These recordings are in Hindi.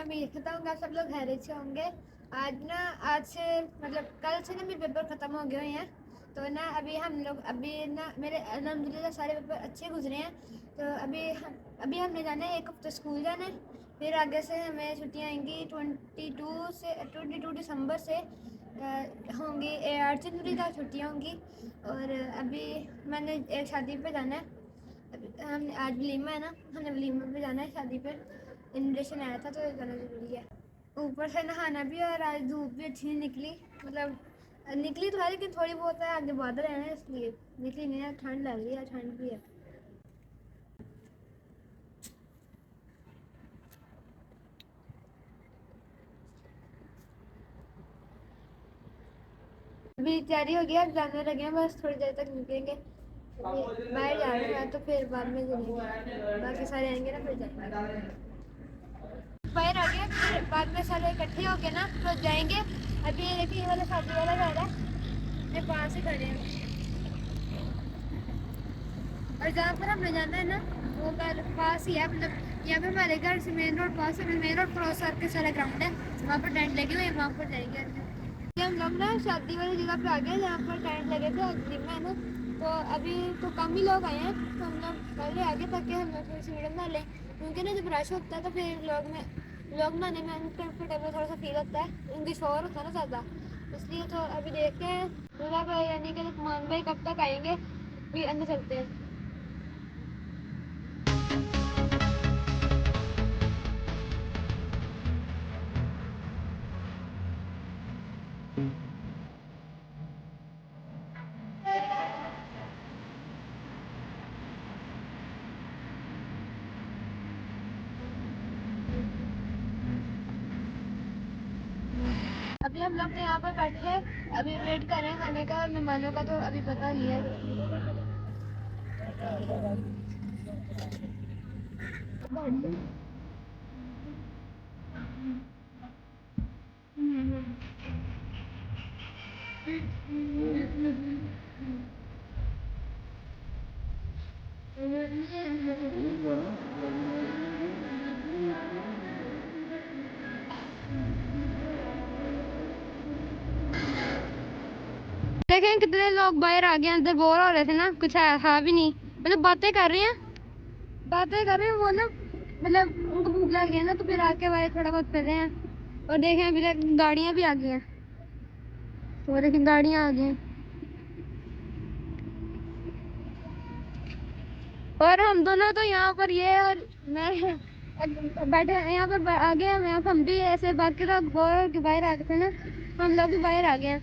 उम्मीद करता हूँ आप सब लोग खैरियत से होंगे। आज से मतलब कल से ना मेरे पेपर ख़त्म हो गए हुए हैं। तो ना अभी ना मेरे अल्हम्दुलिल्लाह सारे पेपर अच्छे गुजरे हैं। तो अभी हमने जाना है, एक हफ्ता स्कूल जाना है। फिर आगे से हमें छुट्टियाँ आएंगी 22 दिसंबर से होंगी। 8 जनवरी तक छुट्टियाँ होंगी। और अभी मैंने एक शादी पे जाना है। हम आज वलीमा है ना, हमने वलीमा पे जाना है, शादी पे इन्विटेशन आया था तो जाना ज़रूरी है। ऊपर से नहाना भी, और आज धूप भी अच्छी नहीं निकली। मतलब निकली तो है लेकिन थोड़ी बहुत है, आगे बादल है ना इसलिए निकली नहीं है। ठंड लग रही है, ठंड भी है। अभी तैयारी हो गई, अब जाने लगे हैं, बस थोड़ी देर तक निकलेंगे। बाहर जा रहे हैं तो फिर बाद में चलेंगे, बाकी सारे आएंगे ना फिर जाएंगे। बाहर आ गए, फिर बाद में सारे इकट्ठे हो गए ना तो जाएंगे। अभी देखिए ये वाला शादी वाला जा रहा है, ये पास ही खड़े हैं। और जहाँ पर हमने जाना है ना वो पास ही है, मतलब यहाँ पे हमारे घर से मेन रोड पास है। मेन रोड क्रॉस करके सारा ग्राउंड है, वहाँ पर टेंट लगे हुए हैं, वहाँ पर जाएंगे। हम लोग ना शादी वाली जगह पे आ गए जहाँ पर टेंट लगे थे जिम है ना। तो अभी तो कम ही लोग आए हैं, तो हम लोग पहले आगे ताकि हम लोग थोड़ी सी वीडियो बना लें, क्योंकि ना जब रश होता है तो फिर लोग बनाने में अनकम्फर्टेबल थोड़ा सा फील होता है, उनकी शोर होता है ना ज़्यादा। इसलिए तो अभी देखते हैं दूल्हा भाई यानी कि मान भाई कब तक आएंगे, फिर अंदर चलते हैं। अभी हम लोग यहाँ पर बैठे हैं, अभी वेट कर रहे हैं खाने का, और मेहमानों का तो अभी पता नहीं है। देखें कितने लोग बाहर आ गए, अंदर बोर हो रहे थे ना, कुछ था भी नहीं, मतलब बातें कर रहे हैं वो ना, मतलब उनको भूख लग गई है ना, तो फिर आके बाहर थोड़ा बहुत कर रहे हैं। और देखें अभी तक गाड़ियाँ भी आ गई हैं, वो देखें गाड़ियाँ आ गई हैं। और हम दोनों तो यहाँ पर ये और मैं बैठे यहाँ पर आ गए हैं। यहाँ पर हम भी ऐसे बाकी लोग बोर के बाहर आ गए थे ना, हम लोग भी बाहर आ गए हैं,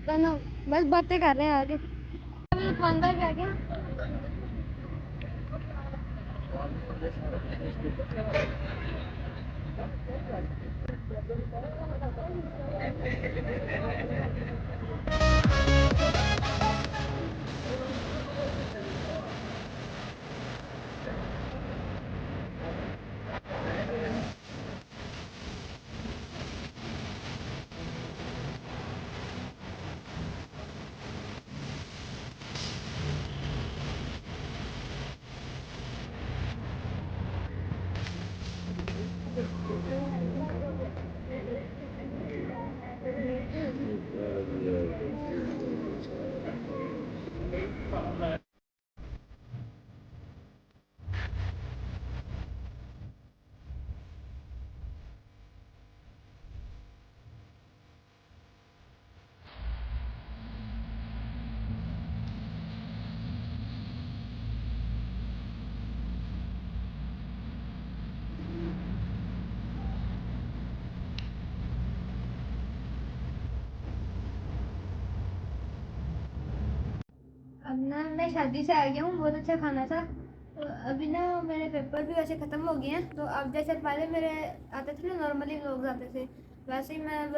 दोनों बस बातें कर रहे हैं आगे। अभी दुकानदार भी आ गया। अब ना मैं शादी से आ गया हूँ, बहुत अच्छा खाना था। तो अभी ना मेरे पेपर भी वैसे ख़त्म हो गए हैं, तो अब जैसे पहले मेरे आते थे ना नॉर्मली व्लॉग्स आते थे, वैसे ही मैं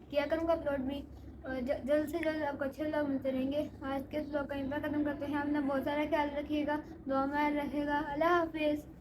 किया करूँगा अपलोड भी। और जल्द से जल्द आपको अच्छे व्लॉग मिलते रहेंगे। आज के व्लॉग का यहीं पर ख़त्म करते हैं। अपना बहुत सारा ख्याल रखिएगा, दुआ में रखिएगा। अल्लाह हाफिज़।